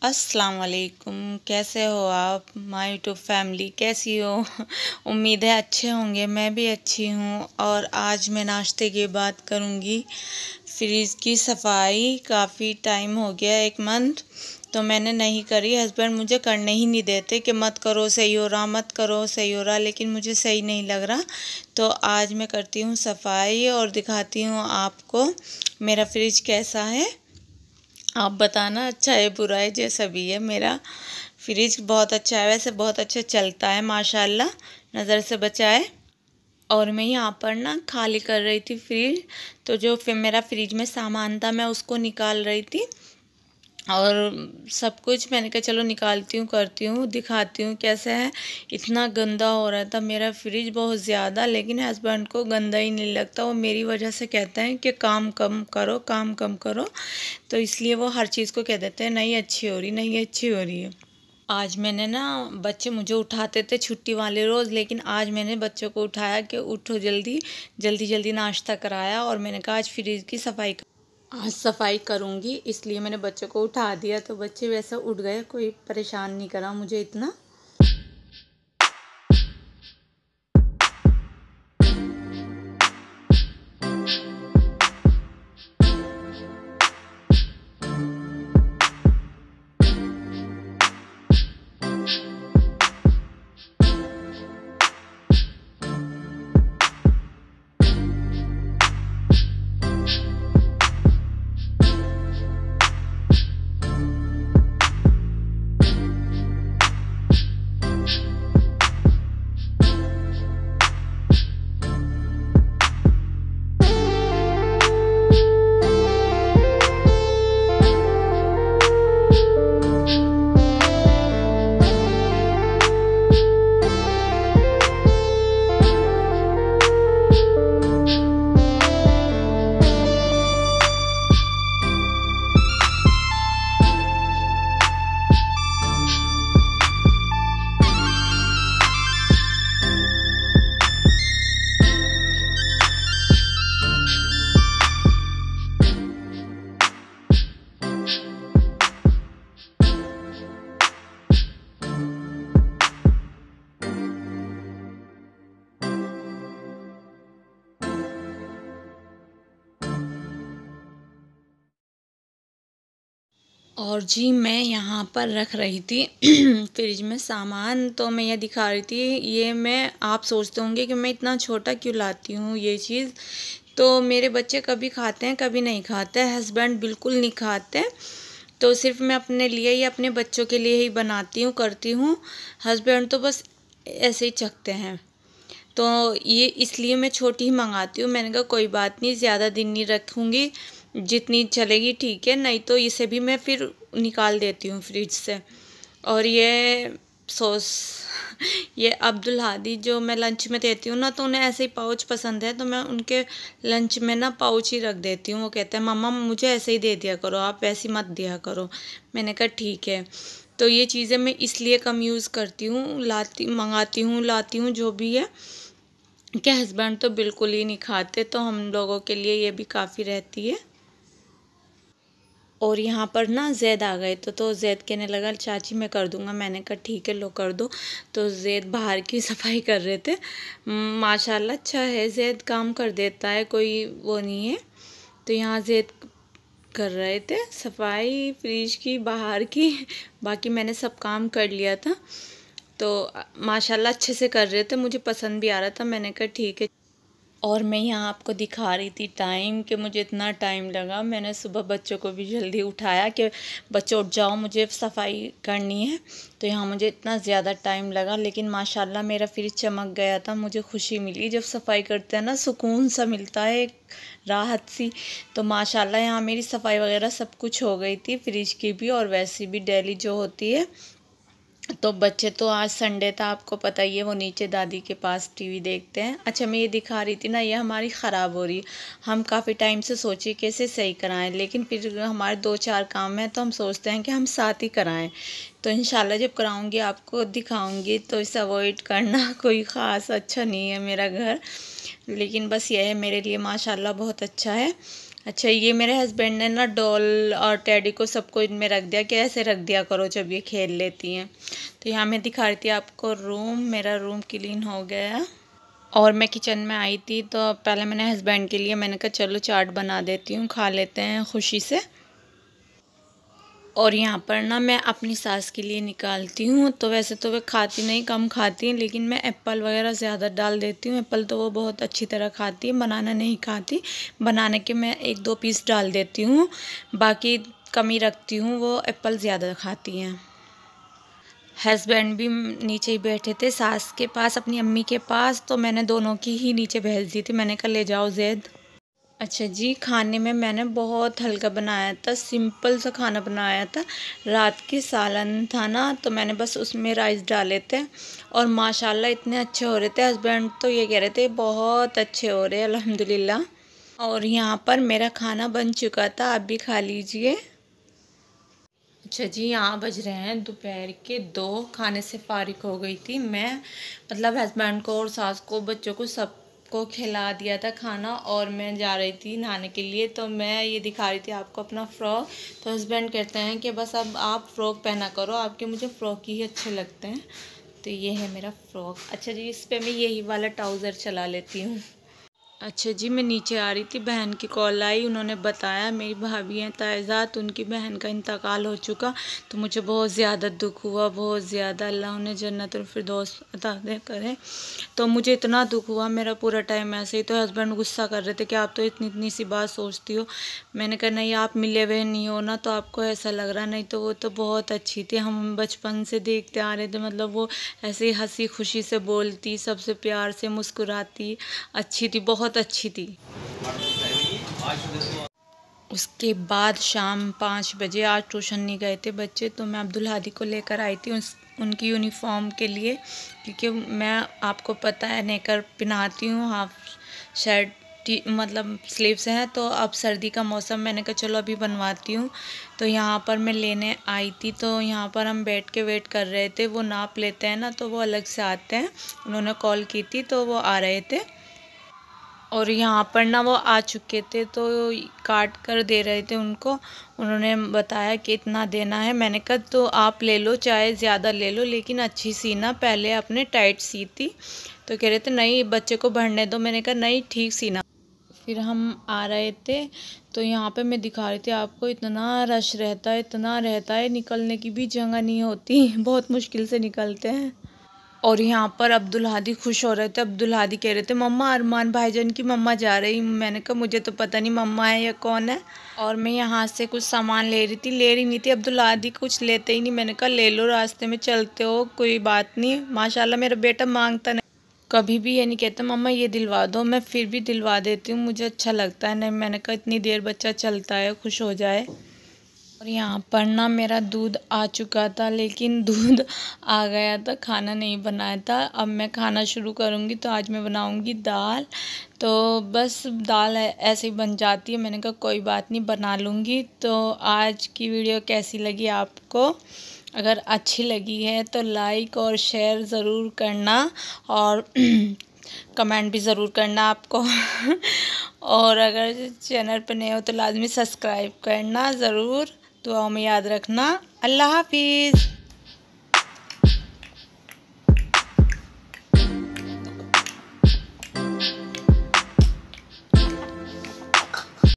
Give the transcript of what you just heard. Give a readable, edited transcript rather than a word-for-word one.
अस्सलाम वालेकुम। कैसे हो आप? माय यूट्यूब फैमिली कैसी हो? उम्मीद है अच्छे होंगे। मैं भी अच्छी हूँ। और आज मैं नाश्ते की बात करूँगी। फ्रिज की सफाई काफ़ी टाइम हो गया, 1 मंथ तो मैंने नहीं करी। हस्बैंड मुझे करने ही नहीं देते कि मत करो, सही हो रहा, मत करो, सही हो रहा, लेकिन मुझे सही नहीं लग रहा। तो आज मैं करती हूँ सफाई और दिखाती हूँ आपको मेरा फ्रिज कैसा है। आप बताना अच्छा है बुरा है, जैसा भी है। मेरा फ्रिज बहुत अच्छा है, वैसे बहुत अच्छा चलता है माशाल्लाह, नज़र से बचाए। और मैं यहाँ पर ना खाली कर रही थी फ्रिज, तो जो फिर मेरा फ्रिज में सामान था मैं उसको निकाल रही थी। और सब कुछ मैंने कहा चलो निकालती हूँ, करती हूँ, दिखाती हूँ कैसा है। इतना गंदा हो रहा था मेरा फ्रिज बहुत ज़्यादा, लेकिन हस्बैंड को गंदा ही नहीं लगता। वो मेरी वजह से कहते हैं कि काम कम करो, काम कम करो, तो इसलिए वो हर चीज़ को कह देते हैं नहीं अच्छी हो रही, नहीं अच्छी हो रही है। आज मैंने ना, बच्चे मुझे उठाते थे छुट्टी वाले रोज़, लेकिन आज मैंने बच्चों को उठाया कि उठो जल्दी, जल्दी जल्दी नाश्ता कराया। और मैंने कहा आज फ्रिज की सफाई, आज सफाई करूँगी, इसलिए मैंने बच्चों को उठा दिया। तो बच्चे वैसे उठ गए, कोई परेशान नहीं करा मुझे इतना। और जी मैं यहाँ पर रख रही थी फ्रिज में सामान, तो मैं ये दिखा रही थी। ये मैं, आप सोचते होंगे कि मैं इतना छोटा क्यों लाती हूँ ये चीज़। तो मेरे बच्चे कभी खाते हैं, कभी नहीं खाते। हस्बैंड बिल्कुल नहीं खाते, तो सिर्फ मैं अपने लिए ही, अपने बच्चों के लिए ही बनाती हूँ, करती हूँ। हस्बैंड तो बस ऐसे ही चखते हैं। तो ये इसलिए मैं छोटी ही मंगाती हूँ। मैंने कहा कोई बात नहीं, ज़्यादा दिन नहीं रखूँगी, जितनी चलेगी ठीक है, नहीं तो इसे भी मैं फिर निकाल देती हूँ फ्रिज से। और ये सॉस, ये अब्दुल हादी जो मैं लंच में देती हूँ ना, तो उन्हें ऐसे ही पाउच पसंद है, तो मैं उनके लंच में ना पाउच ही रख देती हूँ। वो कहते हैं मम्मा मुझे ऐसे ही दे दिया करो, आप वैसे मत दिया करो। मैंने कहा ठीक है। तो ये चीज़ें मैं इसलिए कम यूज़ करती हूँ, मंगाती हूँ, लाती हूँ जो भी है, कि हस्बैंड तो बिल्कुल ही नहीं खाते, तो हम लोगों के लिए ये भी काफ़ी रहती है। और यहाँ पर ना जैद आ गए, तो जैद कहने लगा चाची मैं कर दूँगा। मैंने कहा ठीक है लो कर दो। तो जैद बाहर की सफाई कर रहे थे। माशाल्लाह अच्छा है, जैद काम कर देता है, कोई वो नहीं है। तो यहाँ जैद कर रहे थे सफाई फ्रिज की, बाहर की। बाकी मैंने सब काम कर लिया था। तो माशाल्लाह अच्छे से कर रहे थे, मुझे पसंद भी आ रहा था। मैंने कहा ठीक है। और मैं यहाँ आपको दिखा रही थी टाइम, कि मुझे इतना टाइम लगा। मैंने सुबह बच्चों को भी जल्दी उठाया कि बच्चों उठ जाओ, मुझे सफाई करनी है। तो यहाँ मुझे इतना ज़्यादा टाइम लगा, लेकिन माशाल्लाह मेरा फ्रिज चमक गया था। मुझे खुशी मिली जब सफाई करते हैं ना, सुकून सा मिलता है, एक राहत सी। तो माशाल्लाह यहाँ मेरी सफाई वगैरह सब कुछ हो गई थी, फ्रिज की भी और वैसी भी डेली जो होती है। तो बच्चे तो आज संडे था, आपको पता ही है, वो नीचे दादी के पास टीवी देखते हैं। अच्छा मैं ये दिखा रही थी ना, ये हमारी ख़राब हो रही है। हम काफ़ी टाइम से सोचे कैसे सही कराएं, लेकिन फिर हमारे 2-4 काम हैं, तो हम सोचते हैं कि हम साथ ही कराएं। तो इंशाल्लाह जब कराऊंगी आपको दिखाऊंगी। तो इसे अवॉइड करना, कोई ख़ास अच्छा नहीं है मेरा घर, लेकिन बस यह है मेरे लिए माशाल्लाह बहुत अच्छा है। अच्छा, ये मेरे हस्बैंड ने ना डॉल और टेडी को सबको इनमें रख दिया कि ऐसे रख दिया करो जब ये खेल लेती हैं। तो यहाँ मैं दिखा रही थी आपको रूम, मेरा रूम क्लीन हो गया और मैं किचन में आई थी। तो पहले मैंने हस्बैंड के लिए मैंने कहा चलो चाट बना देती हूँ, खा लेते हैं खुशी से। और यहाँ पर ना मैं अपनी सास के लिए निकालती हूँ। तो वैसे तो वे खाती नहीं, कम खाती हैं, लेकिन मैं एप्पल वगैरह ज़्यादा डाल देती हूँ। एप्पल तो वो बहुत अच्छी तरह खाती है, बनाना नहीं खाती। बनाने के मैं 1-2 पीस डाल देती हूँ, बाकी कमी रखती हूँ, वो एप्पल ज़्यादा खाती हैं। हस्बैंड भी नीचे ही बैठे थे सास के पास, अपनी अम्मी के पास। तो मैंने दोनों की ही नीचे भेज दी थी, मैंने कहा ले जाओ ज़ैद। अच्छा जी, खाने में मैंने बहुत हल्का बनाया था, सिंपल सा खाना बनाया था। रात की सालन था ना, तो मैंने बस उसमें राइस डाले थे और माशाल्लाह इतने अच्छे हो रहे थे। हस्बैंड तो ये कह रहे थे बहुत अच्छे हो रहे हैं अल्हम्दुलिल्लाह। और यहाँ पर मेरा खाना बन चुका था, आप भी खा लीजिए। अच्छा जी, यहाँ बज रहे हैं दोपहर के 2। खाने से फारिग हो गई थी मैं, मतलब हस्बैंड को और सास को, बच्चों को, सबको खिला दिया था खाना और मैं जा रही थी नहाने के लिए। तो मैं ये दिखा रही थी आपको अपना फ़्रॉक। तो हस्बैंड कहते हैं कि बस अब आप फ़्रॉक पहना करो, आपके मुझे फ़्रॉक ही अच्छे लगते हैं। तो ये है मेरा फ़्रॉक। अच्छा जी, इस पर मैं यही वाला ट्राउज़र चला लेती हूँ। अच्छा जी, मैं नीचे आ रही थी, बहन की कॉल आई, उन्होंने बताया मेरी भाभी हैं तायज़ा, तो उनकी बहन का इंतकाल हो चुका। तो मुझे बहुत ज़्यादा दुख हुआ, बहुत ज़्यादा। अल्लाह उन्हें जन्नतुल फिरदौस अता करे। तो मुझे इतना दुख हुआ, मेरा पूरा टाइम ऐसे ही। तो हस्बैंड गुस्सा कर रहे थे कि आप तो इतनी इतनी सी बात सोचती हो। मैंने कहा नहीं, आप मिले हुए नहीं हो ना, तो आपको ऐसा लग रहा, नहीं तो वो तो बहुत अच्छी थी, हम बचपन से देखते आ रहे थे। मतलब वो ऐसे ही हंसी खुशी से बोलती, सबसे प्यार से मुस्कुराती, अच्छी थी, बहुत अच्छी थी। उसके बाद शाम 5 बजे, आज ट्यूशन नहीं गए थे बच्चे, तो मैं अब्दुल हादी को लेकर आई थी उनकी यूनिफॉर्म के लिए, क्योंकि मैं, आपको पता है, नेकर पहनाती हूँ, हाफ शर्ट मतलब स्लीव्स हैं। तो अब सर्दी का मौसम, मैंने कहा चलो अभी बनवाती हूँ। तो यहाँ पर मैं लेने आई थी, तो यहाँ पर हम बैठ के वेट कर रहे थे। वो नाप लेते हैं ना, तो वो अलग से आते हैं, उन्होंने कॉल की थी तो वो आ रहे थे। और यहाँ पर ना वो आ चुके थे, तो काट कर दे रहे थे उनको। उन्होंने बताया कि इतना देना है। मैंने कहा तो आप ले लो, चाहे ज़्यादा ले लो, लेकिन अच्छी सीना, पहले अपने टाइट सी थी। तो कह रहे थे नहीं बच्चे को भरने दो। मैंने कहा नहीं, ठीक सीना। फिर हम आ रहे थे, तो यहाँ पे मैं दिखा रही थी आपको, इतना रश रहता है, इतना रहता है, निकलने की भी जगह नहीं होती, बहुत मुश्किल से निकलते हैं। और यहाँ पर अब्दुल हादी खुश हो रहे थे। अब्दुल हादी कह रहे थे मम्मा अरमान भाईजान की मम्मा जा रही। मैंने कहा मुझे तो पता नहीं मम्मा है या कौन है। और मैं यहाँ से कुछ सामान ले रही नहीं थी। अब्दुल हादी कुछ लेते ही नहीं। मैंने कहा ले लो, रास्ते में चलते हो, कोई बात नहीं। माशाल्लाह मेरा बेटा मांगता नहीं, कभी भी ये नहीं कहता मम्मा ये दिलवा दो, मैं फिर भी दिलवा देती हूँ, मुझे अच्छा लगता है। नहीं, मैंने कहा इतनी देर बच्चा चलता है, खुश हो जाए। और यहाँ पर ना मेरा दूध आ चुका था, लेकिन दूध आ गया था, खाना नहीं बनाया था। अब मैं खाना शुरू करूँगी। तो आज मैं बनाऊँगी दाल। तो बस दाल ऐसे ही बन जाती है, मैंने कहा कोई बात नहीं, बना लूँगी। तो आज की वीडियो कैसी लगी आपको? अगर अच्छी लगी है तो लाइक और शेयर ज़रूर करना, और कमेंट भी ज़रूर करना आपको। और अगर चैनल पर नए हो तो लाजमी सब्सक्राइब करना ज़रूर। दुआओं में याद रखना। अल्लाह हाफिज़।